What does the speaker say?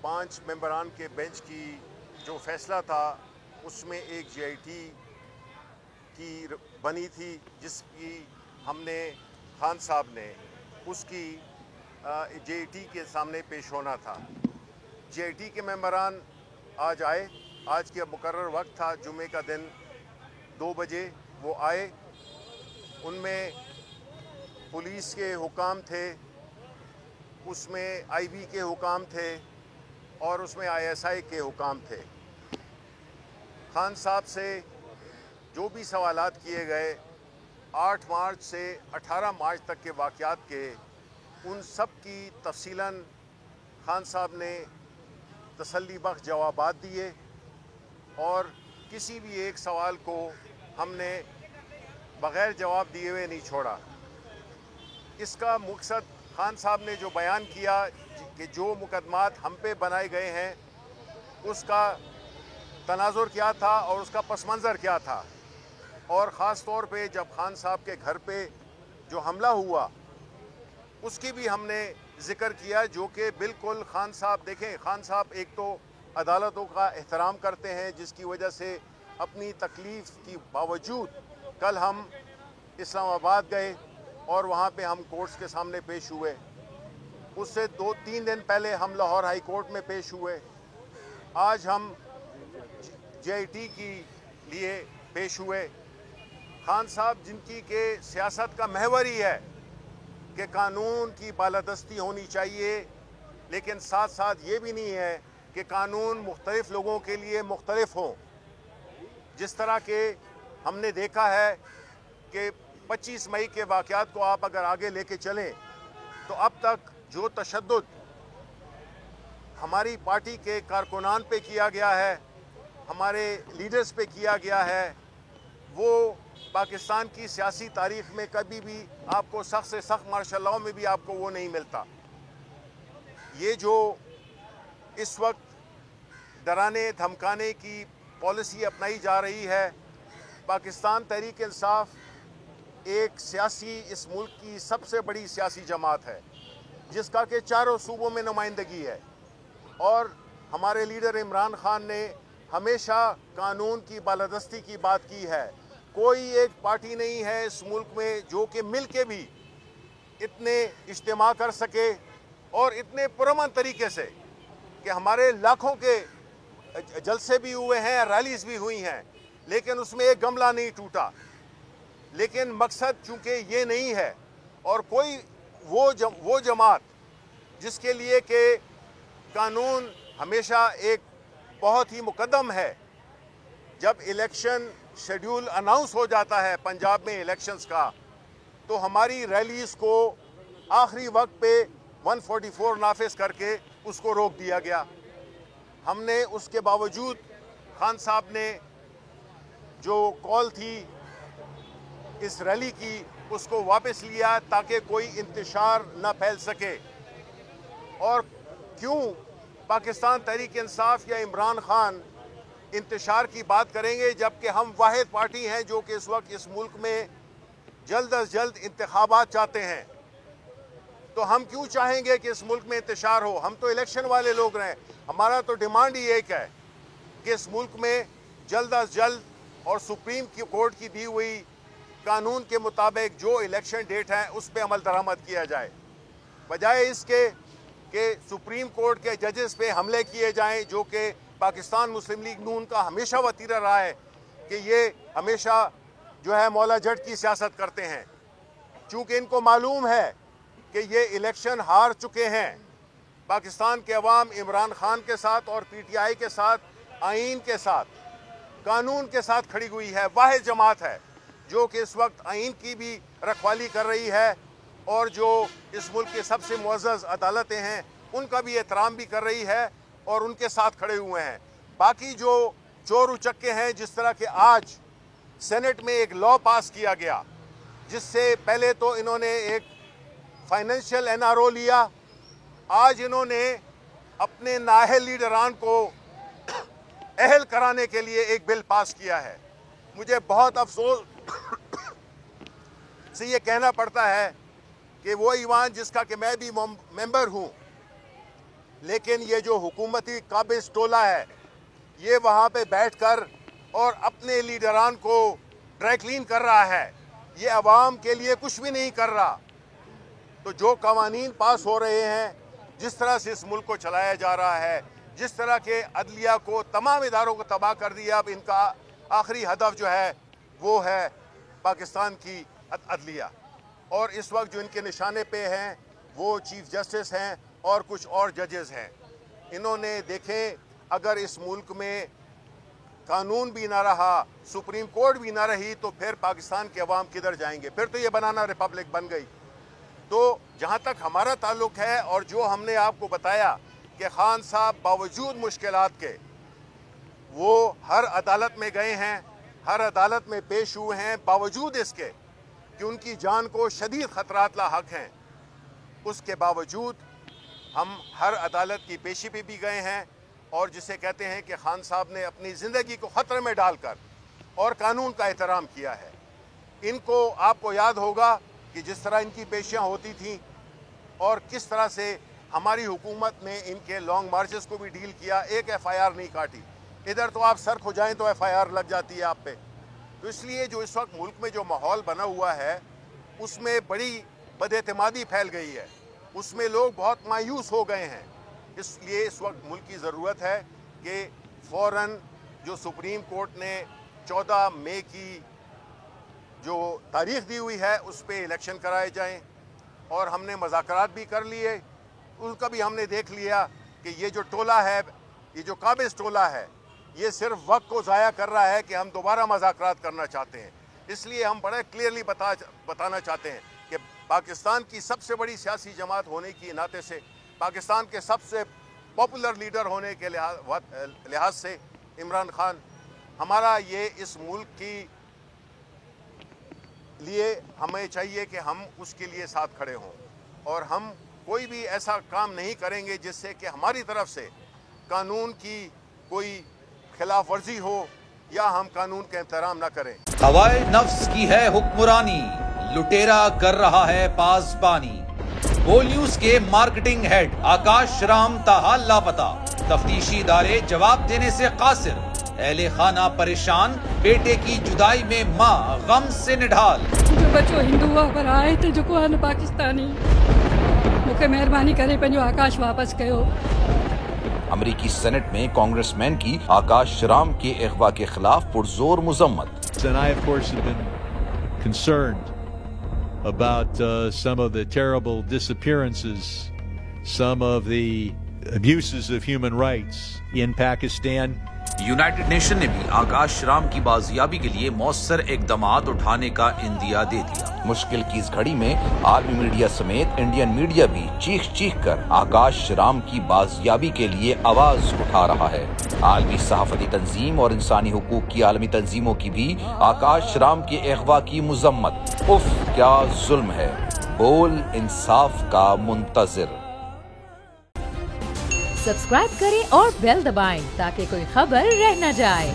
पांच मेंबरान के बेंच की जो फैसला था उसमें एक JIT की बनी थी जिसकी हमने खान साहब ने उसकी JIT के सामने पेश होना था। JIT के मेंबरान आज आए। आज के मुकर्रर वक्त था जुमे का दिन 2 बजे वो आए। उनमें पुलिस के हुकाम थे, उसमें IB के हुकाम थे और उसमें ISI के हुकाम थे। खान साहब से जो भी सवालात किए गए 8 मार्च से 18 मार्च तक के वाक़यात के, उन सब की तफसीलन खान साहब ने तसल्ली बख्श जवाबात दिए और किसी भी एक सवाल को हमने बग़ैर जवाब दिए हुए नहीं छोड़ा। इसका मकसद खान साहब ने जो बयान किया कि जो मुकदमात हम पे बनाए गए हैं उसका तनाजुर क्या था और उसका पस मंज़र क्या था, और ख़ास तौर पे जब खान साहब के घर पे जो हमला हुआ उसकी भी हमने ज़िक्र किया, जो कि बिल्कुल खान साहब देखें, खान साहब एक तो अदालतों का एहतराम करते हैं जिसकी वजह से अपनी तकलीफ़ की बावजूद कल हम इस्लामाबाद गए और वहाँ पे हम कोर्ट्स के सामने पेश हुए। उससे 2-3 दिन पहले हम लाहौर हाई कोर्ट में पेश हुए। आज हम JIT के लिए पेश हुए। खान साहब जिनकी के सियासत का महवर ही है कि कानून की बालादस्ती होनी चाहिए, लेकिन साथ साथ ये भी नहीं है कि कानून मुख्तलिफ लोगों के लिए मुख्तलिफ हों। जिस तरह के हमने देखा है कि 25 मई के वाक़यात को आप अगर आगे लेके चलें तो अब तक जो तशद्दुद हमारी पार्टी के कारकुनान पे किया गया है, हमारे लीडर्स पे किया गया है, वो पाकिस्तान की सियासी तारीख़ में कभी भी आपको सख्त से सख्त मार्शल लॉ में भी आपको वो नहीं मिलता। ये जो इस वक्त डराने धमकाने की पॉलिसी अपनाई जा रही है, पाकिस्तान तहरीक इंसाफ एक सियासी इस मुल्क की सबसे बड़ी सियासी जमात है जिसका कि चारों सूबों में नुमाइंदगी है, और हमारे लीडर इमरान खान ने हमेशा कानून की बालादस्ती की बात की है। कोई एक पार्टी नहीं है इस मुल्क में जो कि मिल के भी इतने इज्तिमा कर सके और इतने पुरअमन तरीके से कि हमारे लाखों के जलसे भी हुए हैं, रैलीज भी हुई हैं, लेकिन उसमें एक गमला नहीं टूटा। लेकिन मकसद चूँकि ये नहीं है, और कोई वो जमात जिसके लिए कि कानून हमेशा एक बहुत ही मुकद्दम है, जब इलेक्शन शेड्यूल अनाउंस हो जाता है पंजाब में इलेक्शंस का, तो हमारी रैलीज़ को आखिरी वक्त पे 144 नाफिज करके उसको रोक दिया गया। हमने उसके बावजूद खान साहब ने जो कॉल थी इस रैली की उसको वापस लिया ताकि कोई इंतशार न फैल सके। और क्यों पाकिस्तान तहरीक इंसाफ या इमरान खान इंतशार की बात करेंगे जबकि हम वाहिद पार्टी हैं जो कि इस वक्त इस मुल्क में जल्द अज जल्द इंतखाबात चाहते हैं। तो हम क्यों चाहेंगे कि इस मुल्क में इंतशार हो? हम तो इलेक्शन वाले लोग रहे। हमारा तो डिमांड ही एक है कि इस मुल्क में जल्द अज जल्द और सुप्रीम कोर्ट की दी हुई कानून के मुताबिक जो इलेक्शन डेट है उस पर अमल दरामद किया जाए, बजाय इसके कि सुप्रीम कोर्ट के जजेस पे हमले किए जाएं, जो कि पाकिस्तान मुस्लिम लीग नून का हमेशा वतीरा रहा है कि ये हमेशा जो है मौला जट की सियासत करते हैं। चूँकि इनको मालूम है कि ये इलेक्शन हार चुके हैं, पाकिस्तान के अवाम इमरान खान के साथ और PTI के साथ, आइन के साथ, कानून के साथ खड़ी हुई है। वाहिद जमात है जो कि इस वक्त आइन की भी रखवाली कर रही है और जो इस मुल्क के सबसे मुअज़्ज़ज़ अदालतें हैं उनका भी एहतराम भी कर रही है और उनके साथ खड़े हुए हैं। बाकी जो चोर उचक्के हैं, जिस तरह के आज सेनेट में एक लॉ पास किया गया जिससे पहले तो इन्होंने एक फाइनेंशियल NRO लिया, आज इन्होंने अपने नाअहल लीडरान को अहल कराने के लिए एक बिल पास किया है। मुझे बहुत अफसोस से ये कहना पड़ता है कि वो ईवान जिसका कि मैं भी मेंबर हूँ, لیکن یہ جو حکومتی قابض ٹولہ ہے یہ وہاں پہ بیٹھ کر اور اپنے لیڈران کو ڈرائی کلین کر رہا ہے، یہ عوام کے لیے کچھ بھی نہیں کر رہا۔ تو جو قوانین پاس ہو رہے ہیں، جس طرح سے اس ملک کو چلایا جا رہا ہے، جس طرح کے عدلیہ کو، تمام اداروں کو تباہ کر دیا، اب ان کا آخری ہدف جو ہے وہ ہے پاکستان کی عدلیہ۔ اور اس وقت جو ان کے نشانے پہ ہیں وہ چیف جسٹس ہیں اور کچھ اور ججز ہیں۔ انہوں نے دیکھیں اگر اس ملک میں قانون بھی نہ رہا، سپریم کورٹ بھی نہ رہی، تو پھر پاکستان کے عوام کدھر جائیں گے؟ پھر تو یہ بنانا ریپبلک بن گئی۔ تو جہاں تک ہمارا تعلق ہے، اور جو ہم نے آپ کو بتایا کہ خان صاحب باوجود مشکلات کے وہ ہر عدالت میں گئے ہیں، ہر عدالت میں پیش ہوئے ہیں، باوجود اس کے کہ ان کی جان کو شدید خطرات لاحق ہیں، اس کے باوجود ہم ہر عدالت کی پیشی پہ بھی گئے ہیں، اور جسے کہتے ہیں کہ خان صاحب نے اپنی زندگی کو خطرے میں ڈال کر اور قانون کا احترام کیا ہے۔ ان کو آپ کو یاد ہوگا کہ جس طرح ان کی پیشیاں ہوتی تھیں اور کس طرح سے ہماری حکومت نے ان کے لانگ مارچز کو بھی ڈیل کیا، ایک ایف آئی آر نہیں کاٹی۔ ادھر تو آپ سر کھجائیں تو ایف آئی آر لگ جاتی ہے آپ پہ۔ تو اس لیے جو اس وقت ملک میں جو ماحول بنا ہوا ہے اس میں بڑی بد اعتمادی پھیل گئی ہے، اس میں لوگ بہت مایوس ہو گئے ہیں۔ اس لیے اس وقت ملک کی ضرورت ہے کہ فوراً جو سپریم کورٹ نے 14 مئی کی جو تاریخ دی ہوئی ہے اس پہ الیکشن کرائے جائیں، اور ہم نے مذاکرات بھی کر لیے، ان کا بھی ہم نے دیکھ لیا کہ یہ جو ٹولہ ہے، یہ جو قابض ٹولہ ہے، یہ صرف وقت کو ضائع کر رہا ہے کہ ہم دوبارہ مذاکرات کرنا چاہتے ہیں۔ اس لیے ہم بڑے کلیئرلی بتانا چاہتے ہیں کہ پاکستان کی سب سے بڑی سیاسی جماعت ہونے کی ناطے سے، پاکستان کے سب سے پاپولر لیڈر ہونے کے لحاظ سے عمران خان، ہمارا یہ اس ملک کی لیے ہمیں چاہیے کہ ہم اس کے لیے ساتھ کھڑے ہوں، اور ہم کوئی بھی ایسا کام نہیں کریں گے جس سے کہ ہماری طرف سے قانون کی کوئی خلاف ورزی ہو یا ہم قانون کا احترام نہ کریں۔ ہوائے نفس کی ہے حکمرانی، لٹیرا کر رہا ہے پاسبانی۔ بول نیوز کے مارکیٹنگ ہیڈ آکاش رام تاحال لاپتہ، تفتیشی ادارے جواب دینے سے قاصر، اہل خانہ پریشان، بیٹے کی جدائی میں ماں غم سے نڈھال۔ جو بچو ہندو ہوا پر آئے تھے جو کو آن پاکستانی، مجھے مہربانی کرے پنجو آکاش واپس کयो۔ امریکی سینٹ میں کانگریس مین کی آکاش رام کے اغوا کے خلاف پرزور مذمت۔ And I, of course, have been concerned about some of the terrible disappearances, some of the abuses of human rights in Pakistan. United nation نے بھی آکاش رام کی بازیابی کے لیے مؤثر اقدامات اٹھانے کا عندیہ دے دیا۔ مشکل کی اس گھڑی میں عالمی میڈیا سمیت انڈین میڈیا بھی چیخ چیخ کر آکاش رام کی بازیابی کے لیے آواز اٹھا رہا ہے۔ عالمی صحافتی تنظیم اور انسانی حقوق کی عالمی تنظیموں کی بھی آکاش رام کے اغوا کی مذمت۔ اف کیا ظلم ہے، بول انصاف کا منتظر۔ سبسکرائب کریں اور بیل دبائیں تاکہ کوئی خبر رہ نہ جائے۔